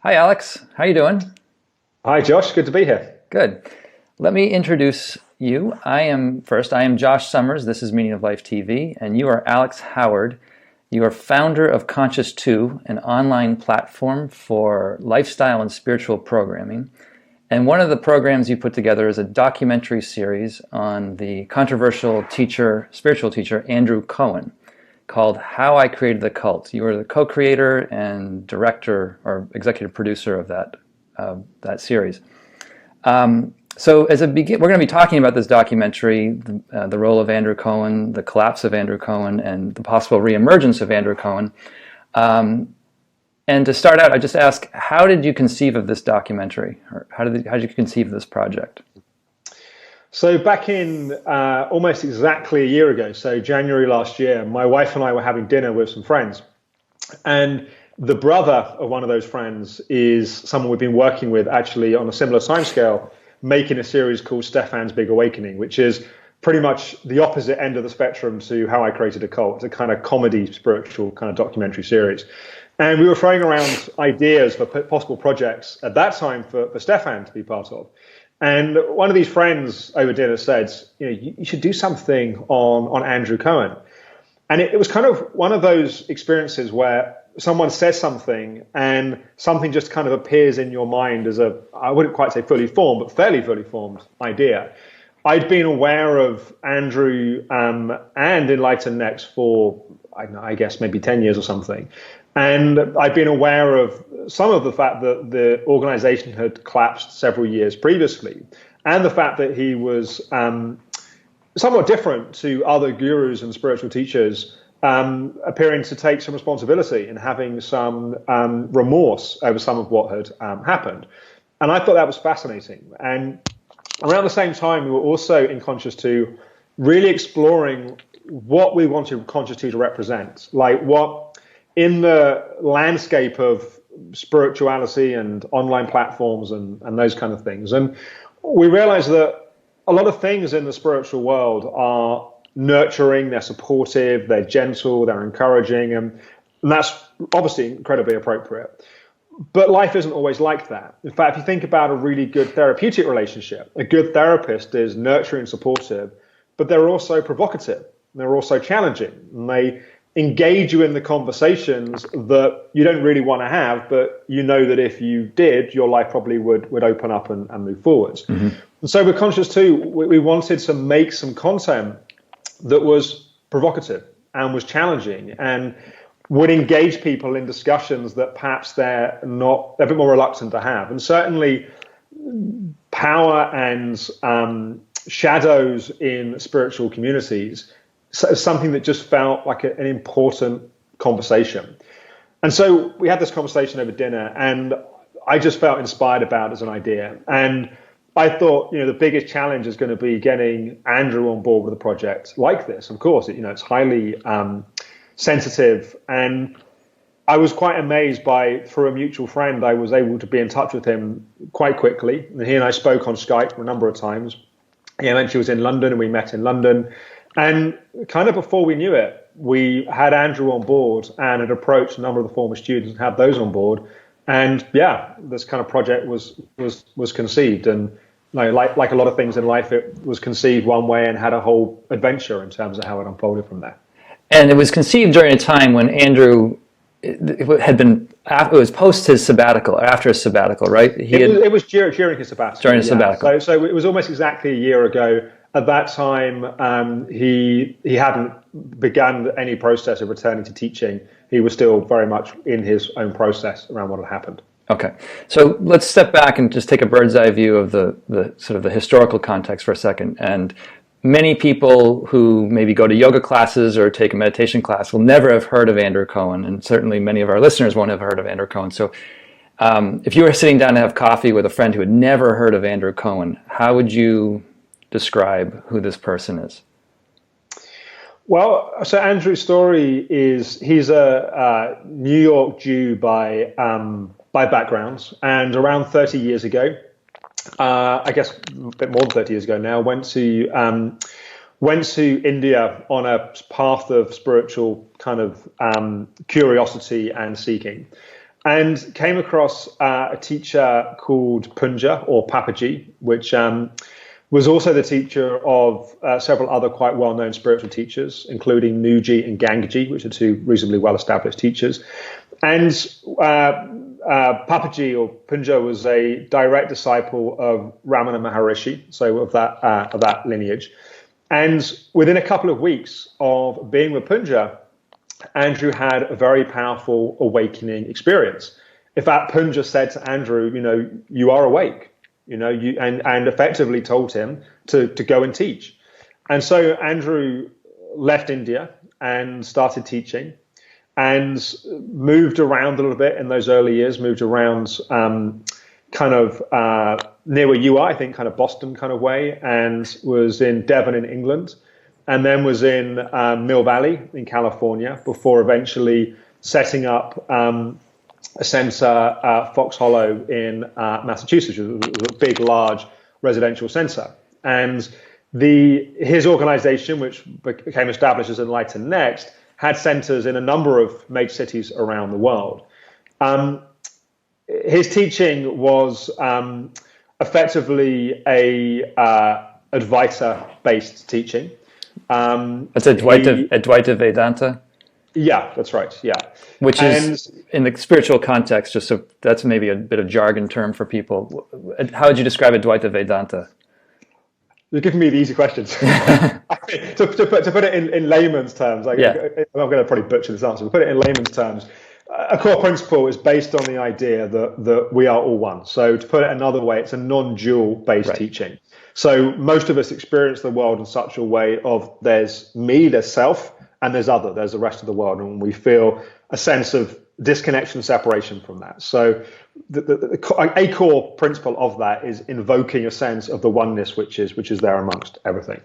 Hi, Alex. How you doing? Hi, Josh. Good to be here. Good. Let me introduce you. I am Josh Summers. This is Meaning of Life TV, and you are Alex Howard. You are founder of Conscious 2, an online platform for lifestyle and spiritual programming. And one of the programs you put together is a documentary series on the controversial teacher, spiritual teacher, Andrew Cohen, called How I Created the Cult. You are the co-creator and director or executive producer of that series. So we're going to be talking about this documentary, the role of Andrew Cohen, the collapse of Andrew Cohen, and the possible re-emergence of Andrew Cohen. And to start out, I just ask, how did you conceive of this documentary? Or how did you conceive of this project? So back in almost exactly a year ago, so January last year, my wife and I were having dinner with some friends. And the brother of one of those friends is someone we've been working with actually on a similar timescale, making a series called Stefan's Big Awakening, which is pretty much the opposite end of the spectrum to How I Created a Cult. It's a kind of comedy, spiritual kind of documentary series. And we were throwing around ideas for possible projects at that time for Stefan to be part of. And one of these friends over dinner said, you should do something on Andrew Cohen. And it was kind of one of those experiences where someone says something and something just kind of appears in your mind as I wouldn't quite say fully formed, but fairly fully formed idea. I'd been aware of Andrew and Enlighten Next for, I guess, maybe 10 years or something. And I'd been aware of some of the fact that the organization had collapsed several years previously, and the fact that he was somewhat different to other gurus and spiritual teachers, appearing to take some responsibility and having some remorse over some of what had happened. And I thought that was fascinating. And around the same time, we were also in Conscious 2 really exploring what we wanted Conscious 2 to represent, like what in the landscape of spirituality and online platforms and those kind of things. And we realized that a lot of things in the spiritual world are nurturing, they're supportive, they're gentle, they're encouraging, and that's obviously incredibly appropriate. But life isn't always like that. In fact, if you think about a really good therapeutic relationship, a good therapist is nurturing and supportive, but they're also provocative, they're also challenging, and they engage you in the conversations that you don't really want to have, but you know that if you did, your life probably would open up and move forwards. Mm-hmm. And so with Conscious 2, we wanted to make some content that was provocative and was challenging and would engage people in discussions that perhaps they're a bit more reluctant to have. And certainly power and shadows in spiritual communities, something that just felt like an important conversation. And so we had this conversation over dinner, and I just felt inspired about it as an idea. And I thought, the biggest challenge is going to be getting Andrew on board with a project like this. Of course, it's highly sensitive. And I was quite amazed through a mutual friend, I was able to be in touch with him quite quickly. And he and I spoke on Skype a number of times. He eventually was in London, and we met in London. And kind of before we knew it, we had Andrew on board and had approached a number of the former students and had those on board. And yeah, this kind of project was conceived. And like a lot of things in life, it was conceived one way and had a whole adventure in terms of how it unfolded from there. And it was conceived during a time when Andrew it was post his sabbatical, or after his sabbatical, right? It was during his sabbatical. During his sabbatical. So it was almost exactly a year ago. At that time, he hadn't begun any process of returning to teaching. He was still very much in his own process around what had happened. Okay, so let's step back and just take a bird's eye view of the sort of the historical context for a second. And many people who maybe go to yoga classes or take a meditation class will never have heard of Andrew Cohen, and certainly many of our listeners won't have heard of Andrew Cohen. So if you were sitting down to have coffee with a friend who had never heard of Andrew Cohen, how would you describe who this person is? Well, so Andrew's story is he's a New York Jew by background, and around 30 years ago, I guess a bit more than 30 years ago now, went to India on a path of spiritual kind of curiosity and seeking. and came across a teacher called Punja or Papaji, which was also the teacher of several other quite well-known spiritual teachers, including Nuji and Gangaji, which are two reasonably well-established teachers. And Papaji or Punja was a direct disciple of Ramana Maharishi, so of that lineage. And within a couple of weeks of being with Punja, Andrew had a very powerful awakening experience. In fact, Punja said to Andrew, you are awake, and effectively told him to go and teach. And so Andrew left India and started teaching and moved around a little bit in those early years, moved around near where you are, I think, kind of Boston kind of way, and was in Devon in England, and then was in Mill Valley in California before eventually setting up a center, Fox Hollow in Massachusetts, which was a big, large residential center. And his organization, which became established as Enlighten Next, had centers in a number of major cities around the world. His teaching was effectively a Advaita-based teaching. It's Advaita Vedanta? Yeah, that's right, yeah. Which is, in the spiritual context, just so that's maybe a bit of jargon term for people. How would you describe Advaita Vedanta? You're giving me the easy questions. to put it in layman's terms, I'm going to probably butcher this answer, but put it in layman's terms, a core principle is based on the idea that we are all one. So to put it another way, it's a non-dual based teaching. So most of us experience the world in such a way of there's me, there's self, and there's other, there's the rest of the world. And we feel a sense of disconnection, separation from that. So a core principle of that is invoking a sense of the oneness which is there amongst everything.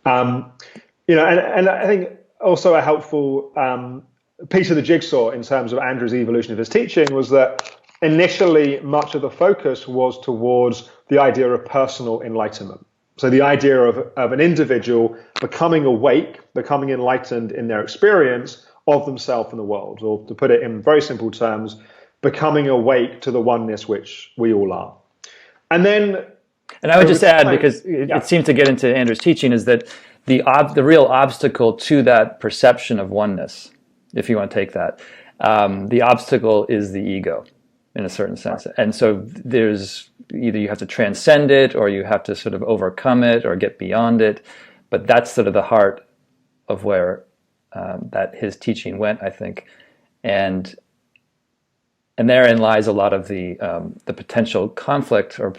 And I think also a helpful piece of the jigsaw in terms of Andrew's evolution of his teaching was that initially much of the focus was towards the idea of personal enlightenment. So the idea of an individual becoming awake, becoming enlightened in their experience of themselves and the world, or to put it in very simple terms, becoming awake to the oneness which we all are. And I would just add, because it seemed to get into Andrew's teaching, is that the real obstacle to that perception of oneness, if you want to take that, the obstacle is the ego, in a certain sense. And so there's either you have to transcend it, or you have to sort of overcome it, or get beyond it. But that's sort of the heart of where that his teaching went, I think, and therein lies a lot of the potential conflict or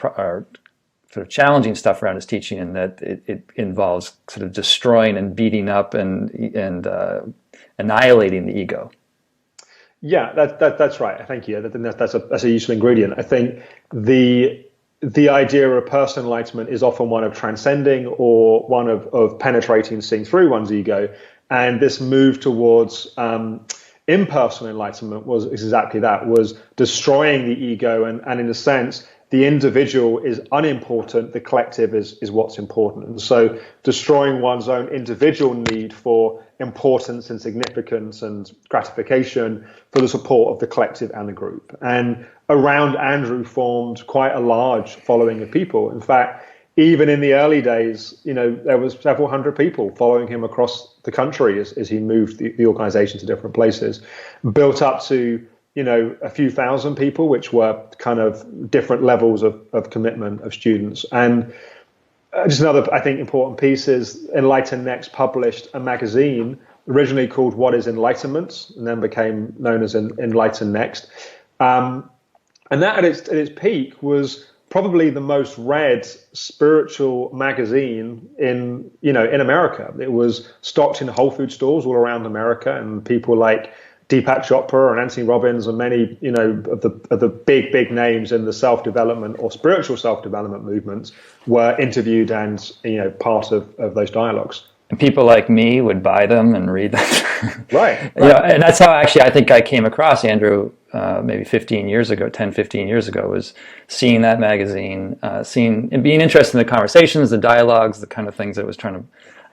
sort of challenging stuff around his teaching, in that it involves sort of destroying and beating up and annihilating the ego. Yeah, that's right. Thank you. That's a useful ingredient. I think the idea of personal enlightenment is often one of transcending or one of penetrating, seeing through one's ego. And this move towards impersonal enlightenment was exactly that, was destroying the ego. And in a sense, the individual is unimportant, the collective is what's important. And so destroying one's own individual need for importance and significance and gratification for the support of the collective and the group. And around Andrew formed quite a large following of people. In fact, even in the early days, there was several hundred people following him across the country as he moved the organization to different places, built up to a few thousand people, which were kind of different levels of commitment of students. And just another, I think, important piece is Enlighten Next published a magazine originally called What is Enlightenment, and then became known as Enlighten Next. And that at its peak was probably the most read spiritual magazine in America. It was stocked in Whole Food stores all around America, and people like Deepak Chopra and Anthony Robbins and many, of the big names in the self-development or spiritual self-development movements were interviewed and, part of those dialogues. And people like me would buy them and read them. Right. And that's how actually I think I came across Andrew maybe 15 years ago, was seeing that magazine, seeing and being interested in the conversations, the dialogues, the kind of things that it was trying to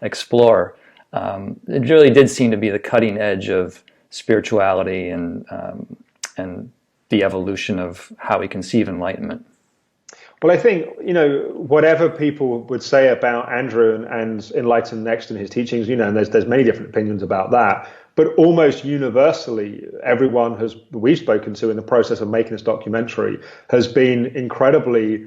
explore. It really did seem to be the cutting edge of spirituality and the evolution of how we conceive enlightenment. Well, I think, whatever people would say about Andrew and Enlighten Next and his teachings, and there's many different opinions about that, but almost universally, everyone we've spoken to in the process of making this documentary has been incredibly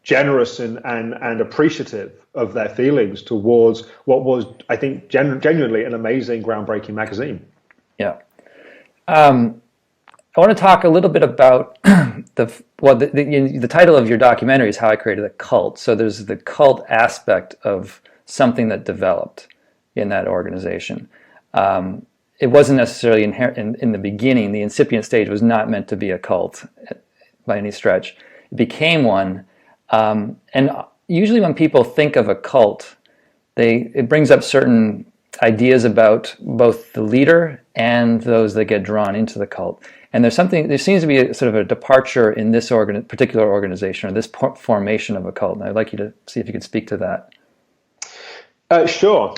generous and appreciative of their feelings towards what was, I think, genuinely an amazing, groundbreaking magazine. Yeah. I want to talk a little bit about the title of your documentary is How I Created a Cult. So there's the cult aspect of something that developed in that organization. It wasn't necessarily inherent in the beginning. The incipient stage was not meant to be a cult by any stretch. It became one. And usually when people think of a cult, it brings up certain ideas about both the leader and those that get drawn into the cult. And there seems to be a sort of a departure in this particular organization or this formation of a cult. And I'd like you to see if you could speak to that. Sure.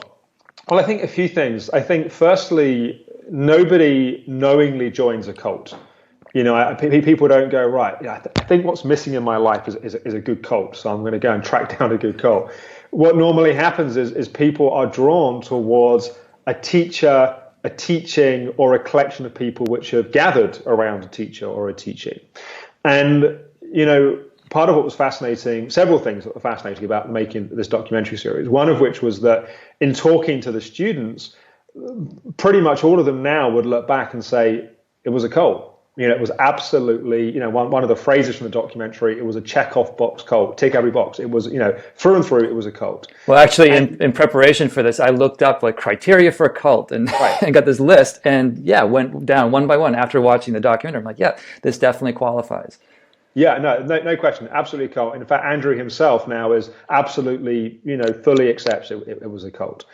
Well, I think a few things. I think firstly, nobody knowingly joins a cult. People don't go, right, I think what's missing in my life is a good cult, so I'm going to go and track down a good cult. What normally happens is people are drawn towards a teacher, a teaching, or a collection of people which have gathered around a teacher or a teaching. And, part of what was fascinating, several things that were fascinating about making this documentary series, one of which was that in talking to the students, pretty much all of them now would look back and say it was a cult. It was absolutely, one of the phrases from the documentary, it was a check-off box cult, tick every box. It was, through and through, it was a cult. Well, actually, in preparation for this, I looked up criteria for a cult and, right. and got this list and went down one by one after watching the documentary. I'm like, this definitely qualifies. Yeah, no question. Absolutely a cult. In fact, Andrew himself now is absolutely, fully accepts it was a cult.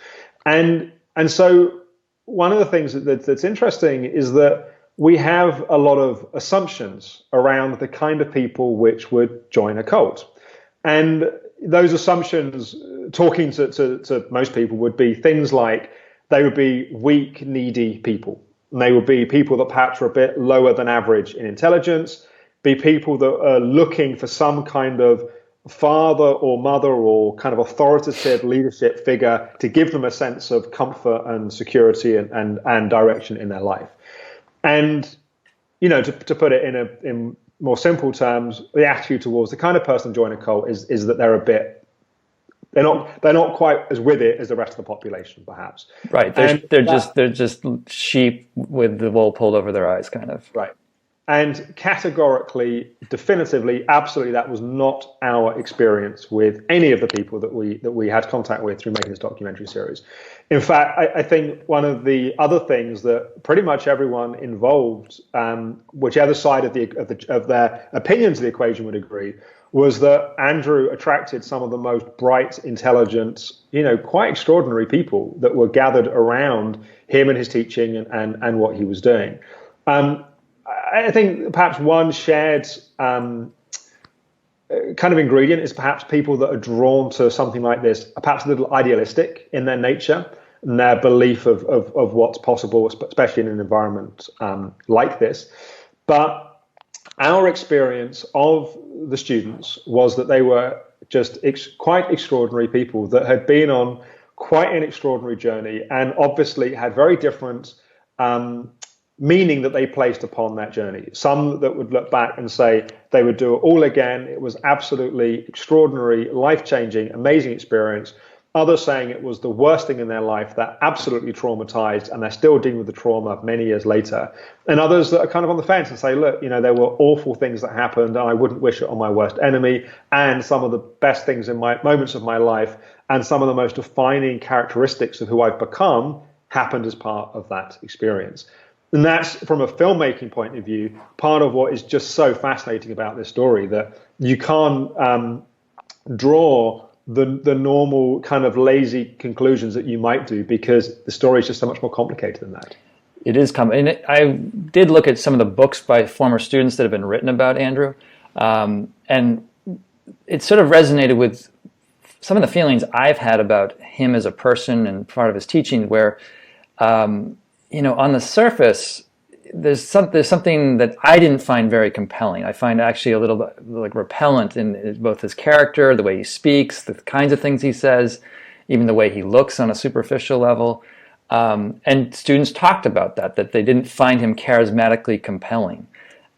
And so one of the things that's interesting is that we have a lot of assumptions around the kind of people which would join a cult. And those assumptions, talking to most people, would be things like they would be weak, needy people. And they would be people that perhaps are a bit lower than average in intelligence, be people that are looking for some kind of father or mother or kind of authoritative leadership figure to give them a sense of comfort and security and direction in their life. And, to put it in more simple terms, the attitude towards the kind of person joining a cult is that they're not quite as with it as the rest of the population, perhaps. Right. They're just sheep with the wool pulled over their eyes, kind of. Right. And categorically, definitively, absolutely, that was not our experience with any of the people that we had contact with through making this documentary series. In fact, I think one of the other things that pretty much everyone involved, whichever side of their opinions of the equation would agree, was that Andrew attracted some of the most bright, intelligent, quite extraordinary people that were gathered around him and his teaching and what he was doing. I think perhaps one shared kind of ingredient is perhaps people that are drawn to something like this, are perhaps a little idealistic in their nature and their belief of what's possible, especially in an environment like this. But our experience of the students was that they were just quite extraordinary people that had been on quite an extraordinary journey and obviously had very different meaning that they placed upon that journey. Some that would look back and say they would do it all again. It was absolutely extraordinary, life-changing, amazing experience. Others saying it was the worst thing in their life, that absolutely traumatized, and they're still dealing with the trauma many years later. And others that are kind of on the fence and say, look, there were awful things that happened, and I wouldn't wish it on my worst enemy. And some of the best things in my moments of my life, and some of the most defining characteristics of who I've become happened as part of that experience. And that's, from a filmmaking point of view, part of what is just so fascinating about this story, that you can't draw the normal kind of lazy conclusions that you might do, because the story is just so much more complicated than that. It is complicated. And I did look at some of the books by former students that have been written about Andrew, and it sort of resonated with some of the feelings I've had about him as a person and part of his teaching, where on the surface, there's something that I didn't find very compelling. I find actually a little bit like repellent in both his character, the way he speaks, the kinds of things he says, even the way he looks on a superficial level. And students talked about that they didn't find him charismatically compelling.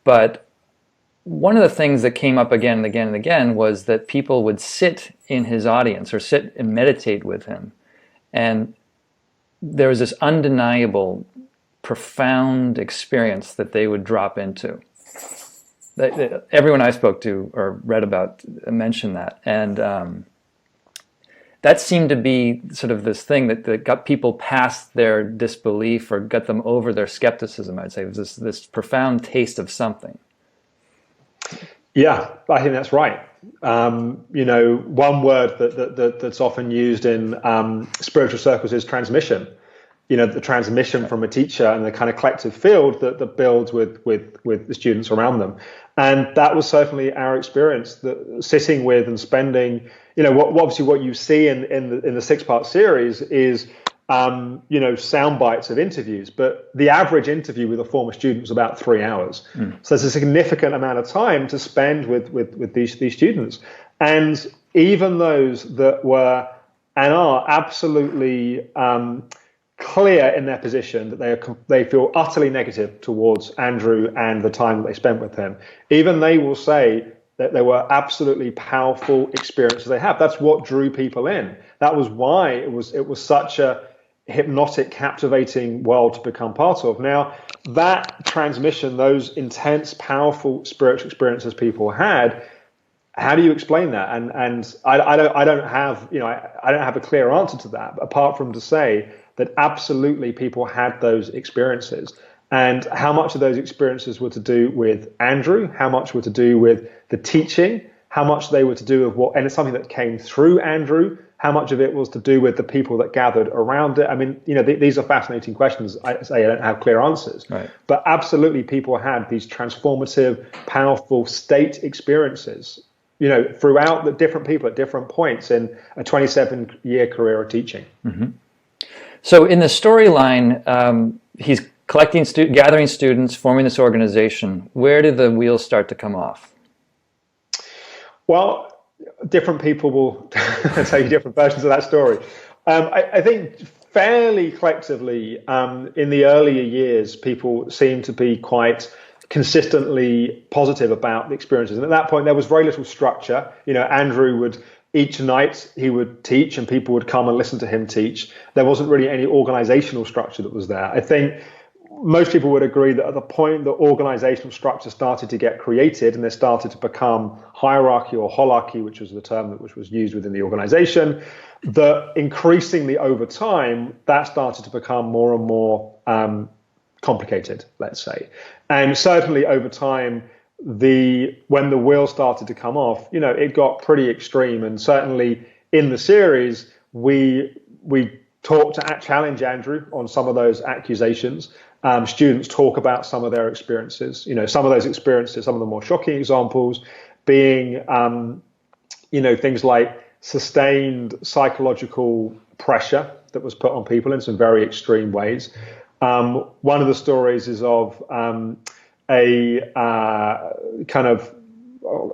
But one of the things that came up again and again and again was that people would sit in his audience or sit and meditate with him. And there was this undeniable, profound experience that they would drop into. Everyone I spoke to or read about mentioned that. And that seemed to be sort of this thing that got people past their disbelief or got them over their skepticism, I'd say. It was this profound taste of something. Yeah, I think that's right. One word that's often used in spiritual circles is transmission. The transmission from a teacher and the kind of collective field that builds with the students around them. And that was certainly our experience, sitting with and spending, what you see in the 6-part series is, sound bites of interviews, but the average interview with a former student was about 3 hours. So there's a significant amount of time to spend with these students. And even those that were and are absolutely clear in their position that they feel utterly negative towards Andrew and the time that they spent with him, even they will say that there were absolutely powerful experiences they have. That's what drew people in. That was why it was such a hypnotic, captivating world to become part of. Now, that transmission, those intense, powerful spiritual experiences people had, how do you explain that? And I don't have a clear answer to that, apart from to say that absolutely people had those experiences. And how much of those experiences were to do with Andrew, how much were to do with the teaching, how much they were to do with and it's something that came through Andrew, how much of it was to do with the people that gathered around it. I mean, these are fascinating questions. I don't have clear answers, right. But absolutely people had these transformative, powerful state experiences, throughout the different people at different points in a 27-year career of teaching. Mm-hmm. So in the storyline, he's gathering students, forming this organization. Where did the wheels start to come off? Well, different people will tell you different versions of that story. I think fairly collectively, in the earlier years, people seemed to be quite consistently positive about the experiences. And at that point, there was very little structure. Andrew would, each night he would teach and people would come and listen to him teach. There wasn't really any organizational structure that was there. I think most people would agree that at the point the organizational structure started to get created and there started to become hierarchy or holarchy, which was the term which was used within the organization, that increasingly over time, that started to become more and more complicated, let's say. And certainly over time, when the wheels started to come off, it got pretty extreme. And certainly in the series, we talked to challenge Andrew on some of those accusations. Students talk about some of their experiences, some of those experiences, some of the more shocking examples being, things like sustained psychological pressure that was put on people in some very extreme ways. One of the stories is of a kind of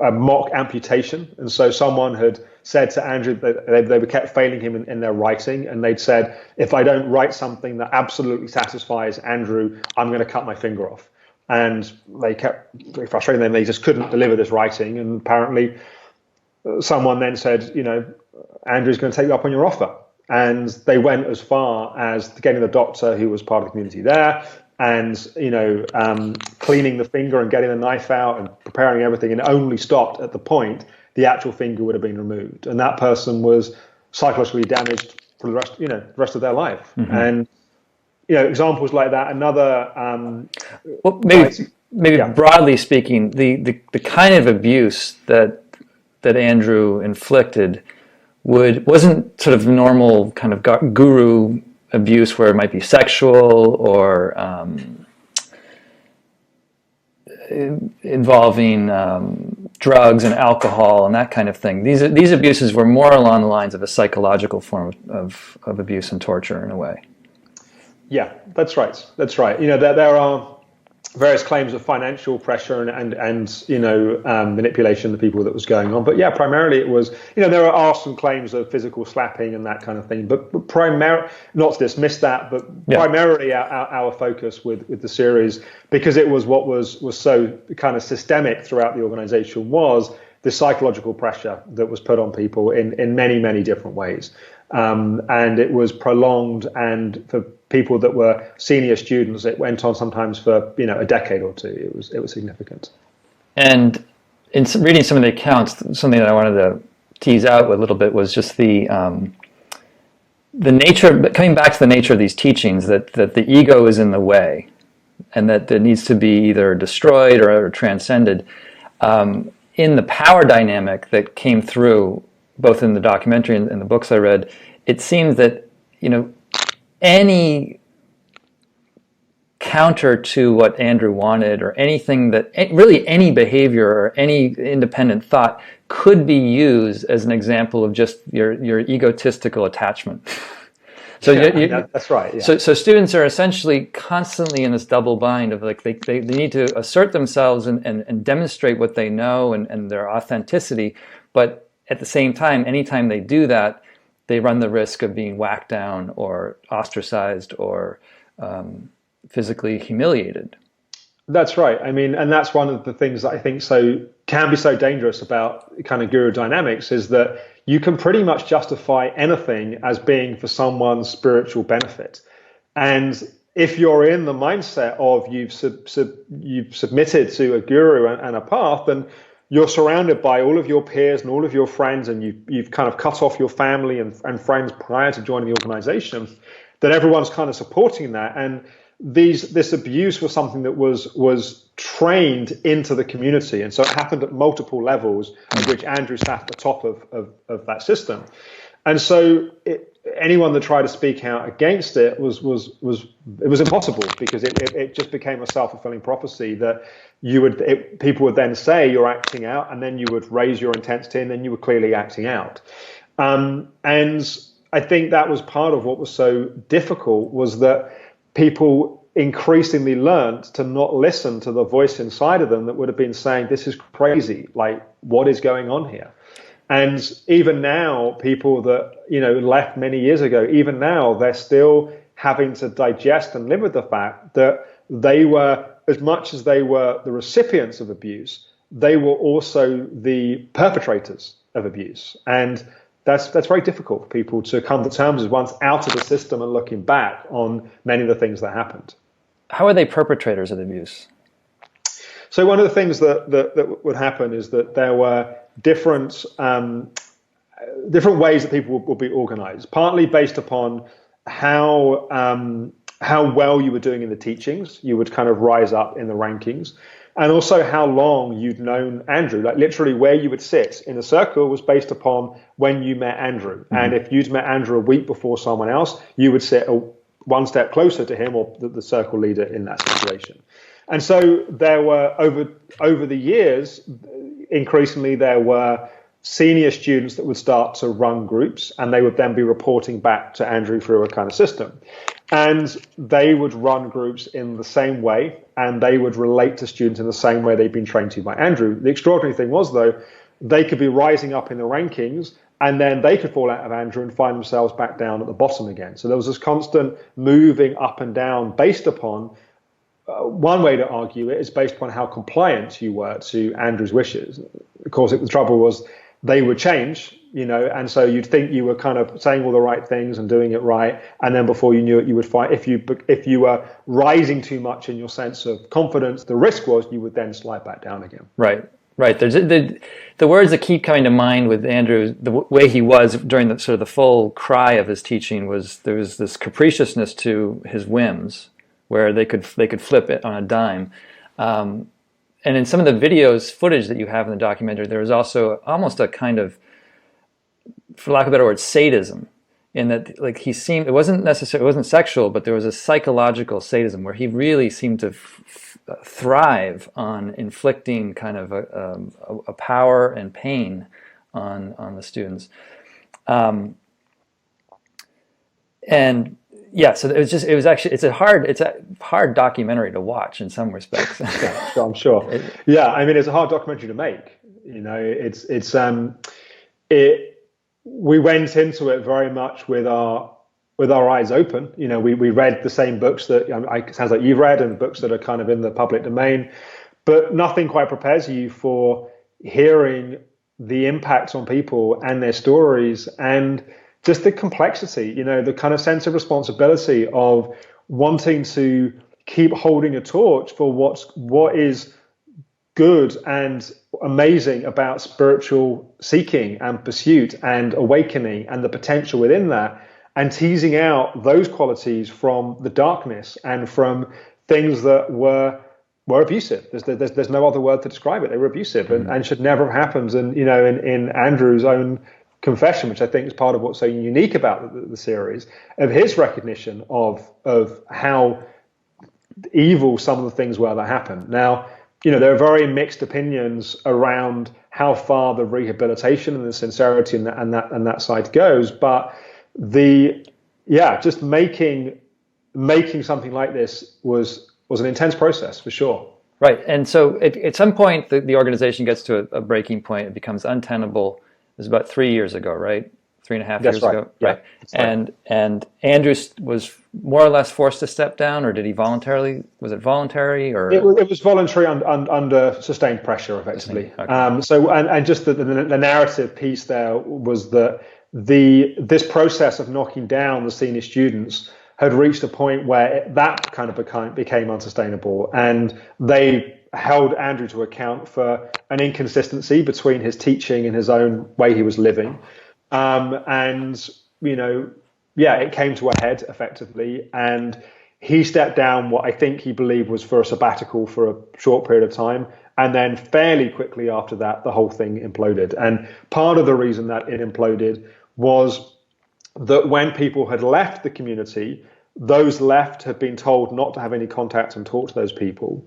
a mock amputation. And so someone had said to Andrew that they kept failing him in their writing. And they'd said, if I don't write something that absolutely satisfies Andrew, I'm going to cut my finger off. And they kept very frustrating them. They just couldn't deliver this writing. And apparently someone then said, Andrew's going to take you up on your offer. And they went as far as getting the doctor who was part of the community there and, cleaning the finger and getting the knife out and preparing everything, and only stopped at the point the actual finger would have been removed. And that person was psychologically damaged for the rest of their life. Mm-hmm. And, examples like that. Another, maybe broadly speaking, the kind of abuse that Andrew inflicted wasn't sort of normal kind of guru abuse where it might be sexual or involving drugs and alcohol and that kind of thing. These abuses were more along the lines of a psychological form of abuse and torture in a way. Yeah, that's right. That's right. There are various claims of financial pressure and manipulation of the people that was going on. But yeah, primarily it was, there are some claims of physical slapping and that kind of thing, but primarily, not to dismiss that, but primarily our focus with the series, because it was what was so kind of systemic throughout the organization, was the psychological pressure that was put on people in many, many different ways. And it was prolonged, and for people that were senior students, it went on sometimes for a decade or two. It was significant. And in reading some of the accounts, something that I wanted to tease out a little bit was just the nature, coming back to the nature of these teachings, that the ego is in the way, and that it needs to be either destroyed or transcended. In the power dynamic that came through, both in the documentary and the books I read, it seems that, any counter to what Andrew wanted, or anything that, really any behavior or any independent thought, could be used as an example of just your egotistical attachment. So that's right. Yeah. So students are essentially constantly in this double bind of like they need to assert themselves and demonstrate what they know and their authenticity, but at the same time, anytime they do that, they run the risk of being whacked down or ostracized or physically humiliated. That's right. I mean, and that's one of the things that I think can be so dangerous about kind of guru dynamics, is that you can pretty much justify anything as being for someone's spiritual benefit. And if you're in the mindset of you've submitted to a guru and a path, then you're surrounded by all of your peers and all of your friends, and you've kind of cut off your family and friends prior to joining the organization, that everyone's kind of supporting that. And this abuse was something that was trained into the community, and so it happened at multiple levels, of which Andrew sat at the top of that system. And so anyone that tried to speak out against it was impossible, because it just became a self-fulfilling prophecy that people would then say you're acting out, and then you would raise your intensity, and then you were clearly acting out. And I think that was part of what was so difficult, was that people increasingly learned to not listen to the voice inside of them that would have been saying, this is crazy, like, what is going on here? And even now, people that, left many years ago, even now, they're still having to digest and live with the fact that they were, as much as they were the recipients of abuse, they were also the perpetrators of abuse. And that's very difficult for people to come to terms with once out of the system and looking back on many of the things that happened. How are they perpetrators of abuse? So one of the things that would happen is that there were different ways that people will be organized, partly based upon how well you were doing in the teachings. You would kind of rise up in the rankings. And also how long you'd known Andrew, like literally where you would sit in a circle was based upon when you met Andrew. Mm-hmm. And if you'd met Andrew a week before someone else, you would sit one step closer to him, or the circle leader in that situation. And so there were, over the years, increasingly there were senior students that would start to run groups, and they would then be reporting back to Andrew through a kind of system. And they would run groups in the same way, and they would relate to students in the same way they'd been trained to by Andrew. The extraordinary thing was, though, they could be rising up in the rankings, and then they could fall out of Andrew and find themselves back down at the bottom again. So there was this constant moving up and down based upon, one way to argue it is based upon how compliant you were to Andrew's wishes. Of course, the trouble was they would change, and so you'd think you were kind of saying all the right things and doing it right, and then before you knew it, you would find if you were rising too much in your sense of confidence, the risk was you would then slide back down again. Right. There's the words that keep coming to mind with Andrew, the way he was during the sort of the full cry of his teaching, was there was this capriciousness to his whims, where they could flip it on a dime. And in some of the footage that you have in the documentary, there was also almost a kind of, for lack of a better word, sadism, in that like it wasn't sexual, but there was a psychological sadism where he really seemed to thrive on inflicting kind of a power and pain on the students. And yeah, so it's a hard documentary to watch in some respects. Yeah, I'm sure. Yeah, I mean, it's a hard documentary to make. You know, we went into it very much with our eyes open. You know, we read the same books that it sounds like you've read, and books that are kind of in the public domain, but nothing quite prepares you for hearing the impact on people and their stories, and just the complexity, you know, the kind of sense of responsibility of wanting to keep holding a torch for what is good and amazing about spiritual seeking and pursuit and awakening and the potential within that, and teasing out those qualities from the darkness and from things that were abusive. There's no other word to describe it. They were abusive and should never have happened. And, you know, in Andrew's own confession, which I think is part of what's so unique about the series, of his recognition of how evil some of the things were that happened. Now, you know, there are very mixed opinions around how far the rehabilitation and the sincerity and that side goes, but just making something like this was an intense process for sure. Right, and so at some point the organization gets to a breaking point. It becomes untenable. It was about 3 years ago, right? 3.5 years ago, right? Yeah, and Andrew was more or less forced to step down, or did he voluntarily? Was it voluntary, or it was voluntary under sustained pressure, effectively. Okay. And just the narrative piece there was that this process of knocking down the senior students had reached a point where that kind of became unsustainable, and they held Andrew to account for an inconsistency between his teaching and his own way he was living. And, you know, yeah, it came to a head effectively, and he stepped down what I think he believed was for a sabbatical for a short period of time. And then fairly quickly after that, the whole thing imploded. And part of the reason that it imploded was that when people had left the community, those left had been told not to have any contact and talk to those people.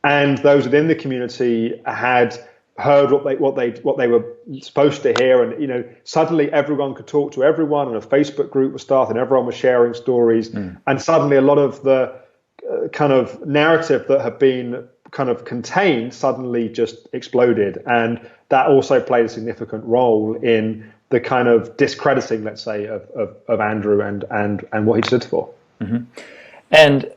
And those within the community had heard what they were supposed to hear, and, you know, suddenly everyone could talk to everyone, and a Facebook group was started, and everyone was sharing stories, and suddenly a lot of the kind of narrative that had been kind of contained suddenly just exploded, and that also played a significant role in the kind of discrediting, let's say, of Andrew and what he stood for. Mm-hmm. And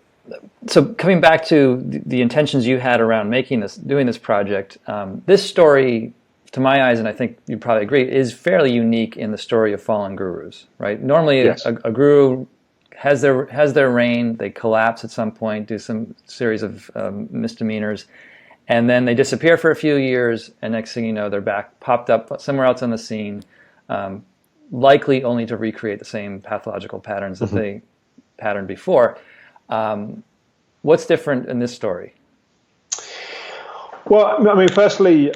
so coming back to the intentions you had around doing this project, this story, to my eyes, and I think you'd probably agree, is fairly unique in the story of fallen gurus, right? Normally, yes. a guru has their reign, they collapse at some point, do some series of misdemeanors, and then they disappear for a few years, and next thing you know, they're back, popped up somewhere else on the scene, likely only to recreate the same pathological patterns that they patterned before. What's different in this story? Well, I mean, firstly,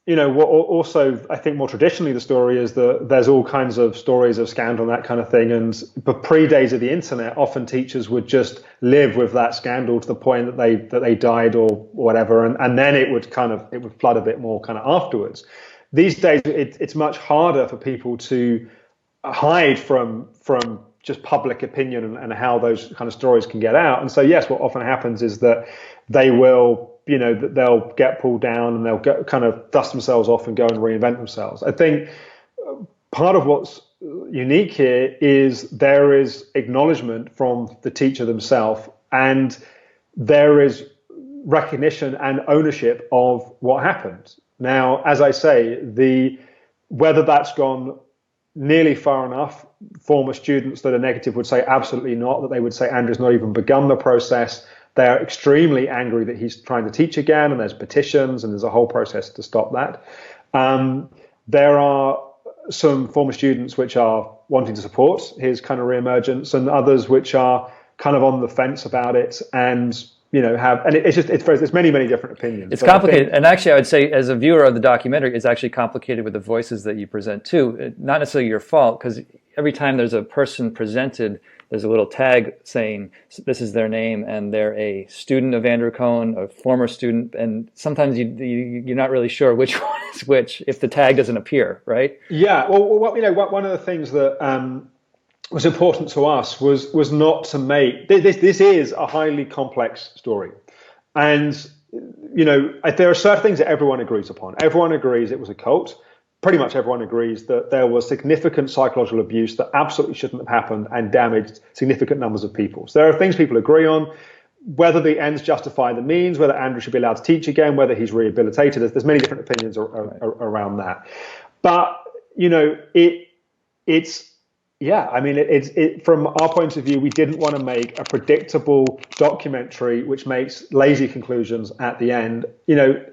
you know, what also I think more traditionally the story is that there's all kinds of stories of scandal and that kind of thing. And but pre-days of the internet, often teachers would just live with that scandal to the point that they died or whatever, and then it would flood a bit more kind of afterwards. These days, it's much harder for people to hide from just public opinion and how those kind of stories can get out. And so, yes, what often happens is that they will, you know, they'll get pulled down and they'll kind of dust themselves off and go and reinvent themselves. I think part of what's unique here is there is acknowledgement from the teacher themselves, and there is recognition and ownership of what happened. Now, as I say, whether that's gone nearly far enough, former students that are negative would say absolutely not, that they would say Andrew's not even begun the process. They are extremely angry that he's trying to teach again, and there's petitions and there's a whole process to stop that. There are some former students which are wanting to support his kind of re-emergence, and others which are kind of on the fence about it, and you know, there's many different opinions. It's complicated, and actually I would say as a viewer of the documentary, it's actually complicated with the voices that you present too. Not necessarily your fault, because every time there's a person presented, there's a little tag saying this is their name and they're a student of Andrew Cohen, a former student, and sometimes you're not really sure which one is which if the tag doesn't appear, right? Yeah, well, you know, one of the things that was important to us was not to make this is a highly complex story, and there are certain things that everyone agrees upon. Everyone agrees it was a cult. Pretty much everyone agrees that there was significant psychological abuse that absolutely shouldn't have happened and damaged significant numbers of people. So there are things people agree on. Whether the ends justify the means, whether Andrew should be allowed to teach again, whether he's rehabilitated, there's many different opinions around that. But from our point of view, we didn't want to make a predictable documentary which makes lazy conclusions at the end.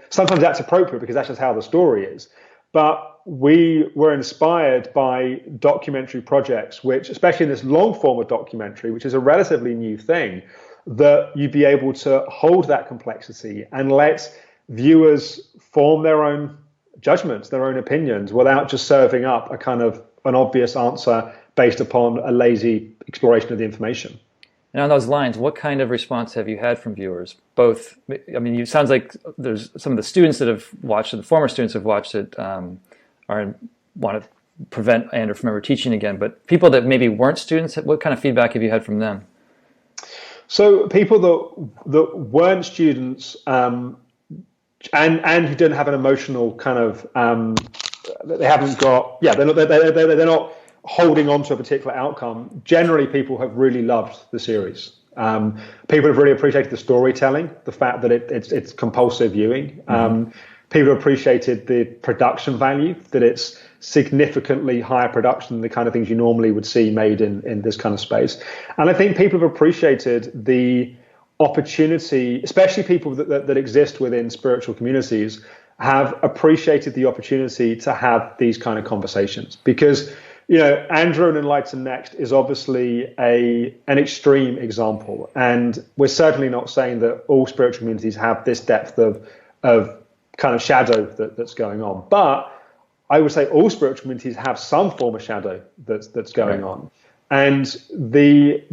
Sometimes that's appropriate because that's just how the story is. But we were inspired by documentary projects, which, especially in this long form of documentary, which is a relatively new thing, that you'd be able to hold that complexity and let viewers form their own judgments, their own opinions, without just serving up a kind of an obvious answer based upon a lazy exploration of the information. And on those lines, what kind of response have you had from viewers? Both, I mean, it sounds like there's some of the students that have watched it, the former students have watched it, want to prevent Andrew from ever teaching again. But people that maybe weren't students, what kind of feedback have you had from them? So people that weren't students and who didn't have an emotional kind of, they haven't got, they're not holding on to a particular outcome. Generally, people have really loved the series. People have really appreciated the storytelling, the fact that it's compulsive viewing. People have appreciated the production value, that it's significantly higher production than the kind of things you normally would see made in this kind of space. And I think people have appreciated the opportunity, especially people that exist within spiritual communities, have appreciated the opportunity to have these kind of conversations. Because Andrew and Enlighten Next is obviously an extreme example, and we're certainly not saying that all spiritual communities have this depth of kind of shadow that's going on. But I would say all spiritual communities have some form of shadow that's going on, and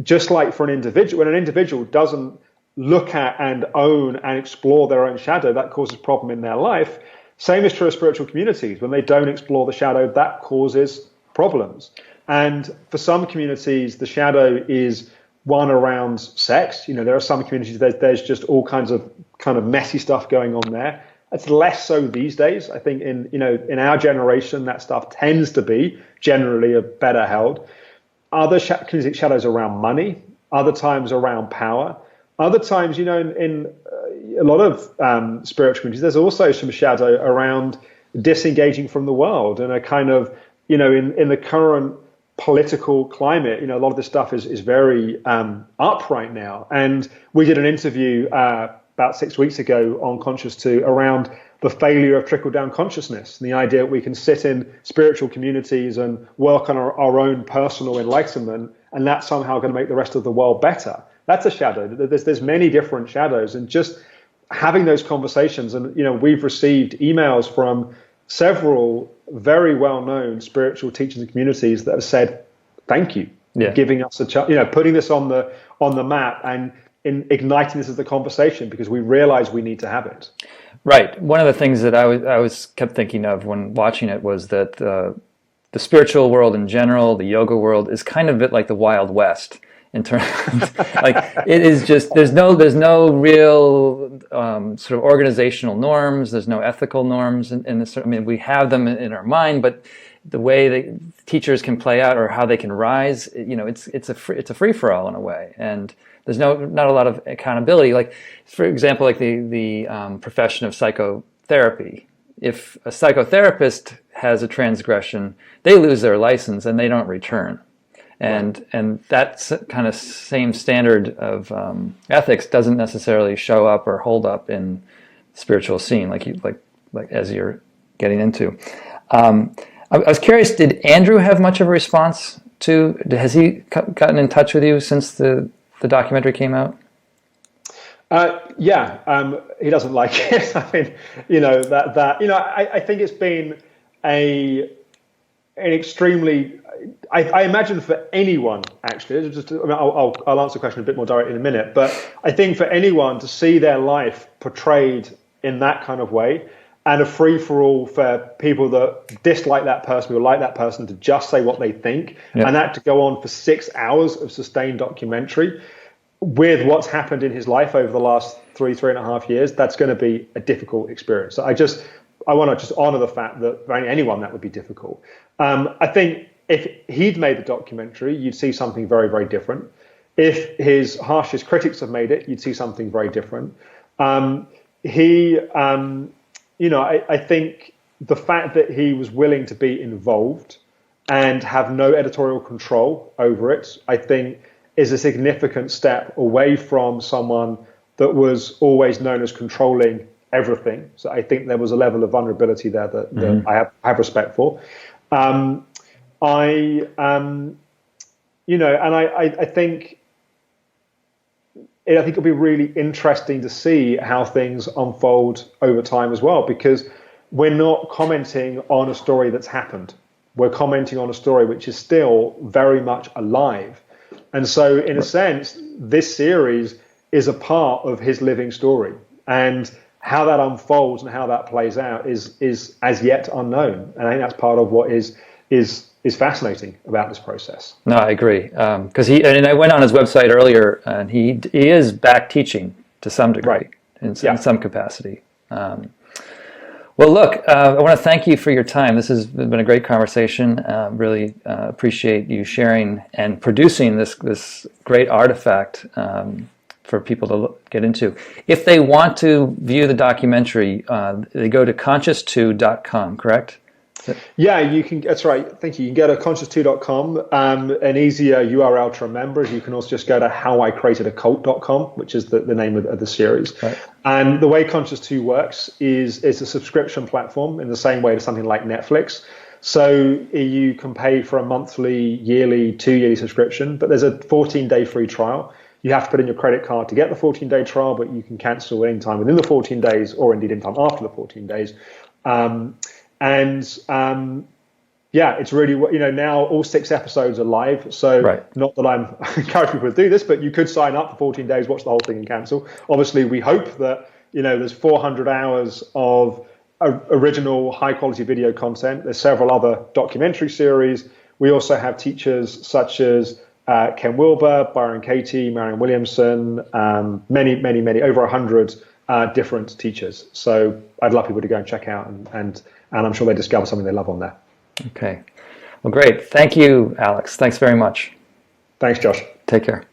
just like for an individual, when an individual doesn't look at and own and explore their own shadow, that causes problem in their life. Same is true of spiritual communities. When they don't explore the shadow, that causes problems. And for some communities, the shadow is one around sex. There are some communities there's just all kinds of kind of messy stuff going on there. It's less so these days. I think in our generation, that stuff tends to be generally better held. Other shadows around money, other times around power, other times, in a lot of spiritual communities, there's also some shadow around disengaging from the world and a kind of, in the current political climate, a lot of this stuff is very up right now. And we did an interview about 6 weeks ago on Conscious 2 around the failure of trickle-down consciousness, and the idea that we can sit in spiritual communities and work on our own personal enlightenment, and that's somehow going to make the rest of the world better. That's a shadow. There's many different shadows, and just having those conversations. And we've received emails from several very well-known spiritual teachers and communities that have said, "Thank you, for giving us a chance, putting this on the map and in igniting this as the conversation, because we realize we need to have it." Right. One of the things that I was kept thinking of when watching it was that the spiritual world in general, the yoga world, is kind of a bit like the Wild West. In terms, like it is just there's no real sort of organizational norms. There's no ethical norms in this. I mean, we have them in our mind, but the way that teachers can play out or how they can rise, it's a free for all in a way, and there's not a lot of accountability. Like, for example, like the profession of psychotherapy. If a psychotherapist has a transgression, they lose their license and they don't return. And that kind of same standard of ethics doesn't necessarily show up or hold up in the spiritual scene, like as you're getting into. I was curious, did Andrew have much of a response to? Has he gotten in touch with you since the documentary came out? He doesn't like it. I mean, I think it's been an extremely. I imagine for anyone, actually, I'll answer the question a bit more directly in a minute, but I think for anyone to see their life portrayed in that kind of way, and a free-for-all for people that dislike that person or like that person to just say what they think, and that to go on for 6 hours of sustained documentary with what's happened in his life over the last 3.5 years, that's going to be a difficult experience. So I want to just honor the fact that for anyone that would be difficult. I think if he'd made the documentary, you'd see something very, very different. If his harshest critics have made it, you'd see something very different. I think the fact that he was willing to be involved and have no editorial control over it, I think is a significant step away from someone that was always known as controlling everything. So I think there was a level of vulnerability there that I have respect for. I think it'll be really interesting to see how things unfold over time as well, because we're not commenting on a story that's happened. We're commenting on a story which is still very much alive. And so in a sense, this series is a part of his living story. And how that unfolds and how that plays out is as yet unknown. And I think that's part of what is fascinating about this process. No, I agree. Because I went on his website earlier, and he is back teaching to some degree, in some capacity. Well, look, I want to thank you for your time. This has been a great conversation. Really appreciate you sharing and producing this great artifact for people to get into. If they want to view the documentary, they go to conscious2.com, correct? Yeah, you can. That's right. Thank you. You can go to conscious2.com. An easier URL to remember is you can also just go to howicreatedacult.com, which is the name of the series. Right. And the way Conscious2 works is it's a subscription platform in the same way to something like Netflix. So you can pay for a monthly, yearly, 2-yearly subscription, but there's a 14-day free trial. You have to put in your credit card to get the 14-day trial, but you can cancel anytime within the 14 days or indeed anytime after the 14 days. It's really, now all 6 episodes are live. So not that I'm encouraging people to do this, but you could sign up for 14 days, watch the whole thing and cancel. Obviously, we hope that, there's 400 hours of original high quality video content. There's several other documentary series. We also have teachers such as Ken Wilber, Byron Katie, Marion Williamson, many, over 100 different teachers. So I'd love people to go and check out, and I'm sure they discover something they love on there. Okay. Well, great. Thank you, Alex. Thanks very much. Thanks, Josh. Take care.